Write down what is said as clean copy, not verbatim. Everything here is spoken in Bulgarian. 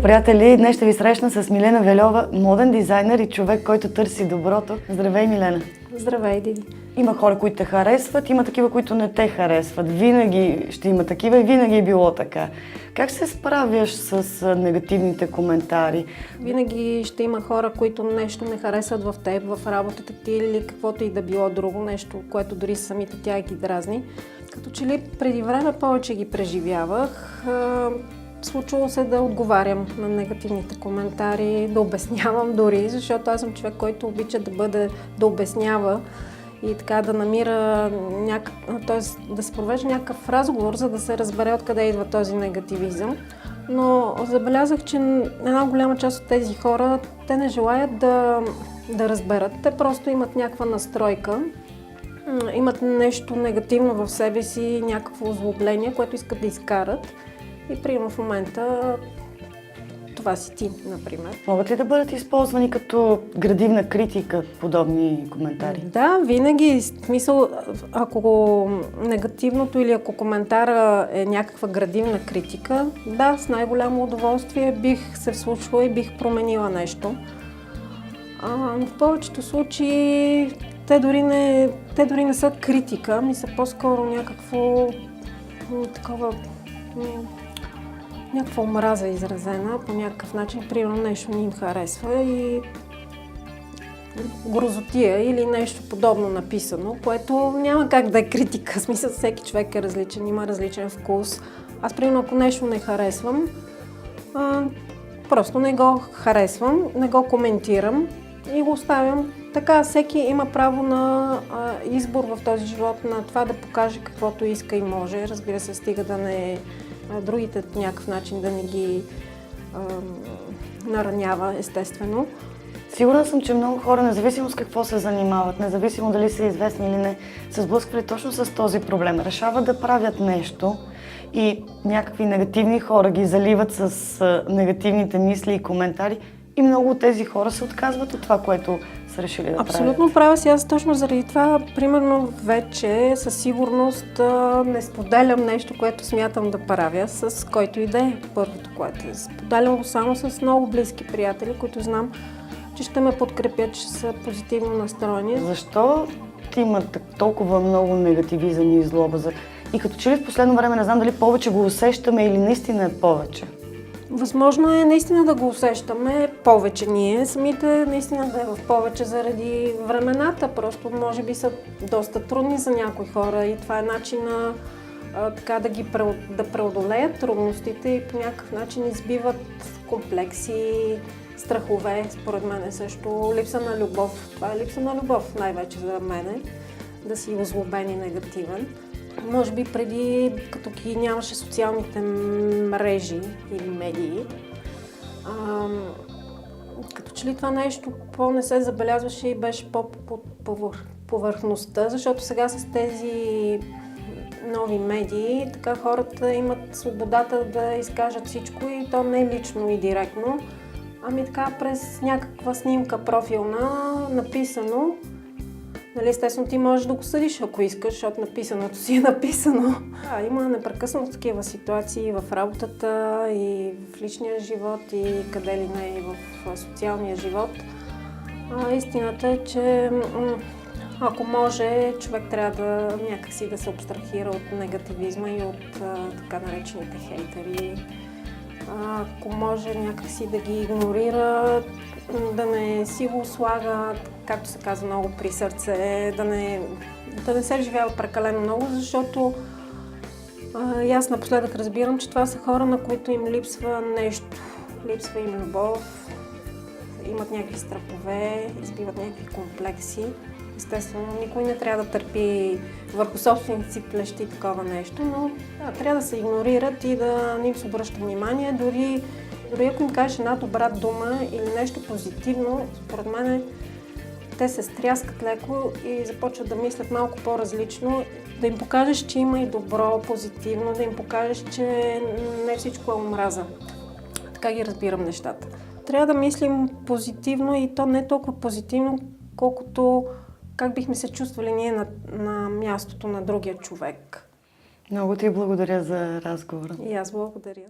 Здравейте, приятели! Днес ще ви срещна с Милена Вельова, моден дизайнер и човек, който търси доброто. Здравей, Милена! Здравей, Диди! Има хора, които те харесват, има такива, които не те харесват. Винаги ще има такива и винаги е било така. Как се справяш с негативните коментари? Винаги ще има хора, които нещо не харесват в теб, в работата ти или каквото и да било друго, нещо, което дори самите тя ги дразни. Като че ли преди време повече ги преживявах. Случвало се да отговарям на негативните коментари, да обяснявам дори, защото аз съм човек, който обича да обяснява и така да намира т.е. да се провежда някакъв разговор, за да се разбере откъде идва този негативизъм. Но забелязах, че една голяма част от тези хора, те не желаят да разберат. Те просто имат някаква настройка, имат нещо негативно в себе си, някакво озлобление, което искат да изкарат. И примерно в момента това си ти, например. Могат ли да бъдат използвани като градивна критика подобни коментари? Да, винаги. В смисъл, ако негативното или ако коментара е някаква градивна критика, да, с най-голямо удоволствие бих се вслушала и бих променила нещо. Но в повечето случаи те дори не са критика, ми са по-скоро някаква омраза изразена по някакъв начин, примерно нещо не им харесва и грозотия или нещо подобно написано, което няма как да е критика. В смисъл, всеки човек е различен, има различен вкус. Аз, примерно, ако нещо не харесвам, просто не го харесвам, не го коментирам и го оставям. Така, всеки има право на избор в този живот, на това да покаже каквото иска и може. Разбира се, стига да не другите по някакъв начин да не ги наранява, естествено. Сигурна съм, че много хора, независимо с какво се занимават, независимо дали са известни или не, се сблъсквали точно с този проблем. Решават да правят нещо и някакви негативни хора ги заливат с негативните мисли и коментари и много от тези хора се отказват от това, което са решили да правят. Абсолютно права си. Аз точно заради това, примерно, вече със сигурност не споделям нещо, което смятам да правя с който и да е. Първото, което е. Споделям го само с много близки приятели, които знам, че ще ме подкрепят, че са позитивно настроени. Защо ти има толкова много негативизъм и злоба? И като че ли в последно време не знам дали повече го усещаме или наистина е повече? Възможно е наистина да го усещаме повече ние, самите наистина да е в повече заради времената, просто може би са доста трудни за някои хора и това е начина така да преодолеят трудностите и по някакъв начин избиват комплекси, страхове, според мен е също липса на любов. Това е липса на любов най-вече за мене, да си озлобен и негативен. Може би преди, като ги нямаше социалните мрежи или медии, като че ли това нещо по-не се забелязваше и беше по-повърхността, защото сега с тези нови медии, така хората имат свободата да изкажат всичко и то не лично и директно, ами така през някаква снимка профилна, написано. Нали, естествено, ти можеш да го съдиш, ако искаш, защото написаното си е написано. Има непрекъснато такива ситуации в работата и в личния живот и къде ли не и в социалния живот. Истината е, че ако може, човек трябва да някакси да се абстрахира от негативизма и от така наречените хейтери. Ако може някакси да ги игнорира, да не си го слага, както се казва много при сърце, да не се вживява прекалено много, защото аз напоследък разбирам, че това са хора, на които им липсва нещо. Липсва им любов, имат някакви страхове, избиват някакви комплекси. Естествено, никой не трябва да търпи върху собствените си плещи такова нещо, но трябва да се игнорират и да не им се обръща внимание. Дори ако им кажеш една добра дума или нещо позитивно, според мен те се стряскат леко и започват да мислят малко по-различно. Да им покажеш, че има и добро, позитивно, да им покажеш, че не всичко е омраза. Така ги разбирам нещата. Трябва да мислим позитивно и то не толкова позитивно, колкото как бихме се чувствали ние на мястото на другия човек. Много ти благодаря за разговора. И аз благодаря.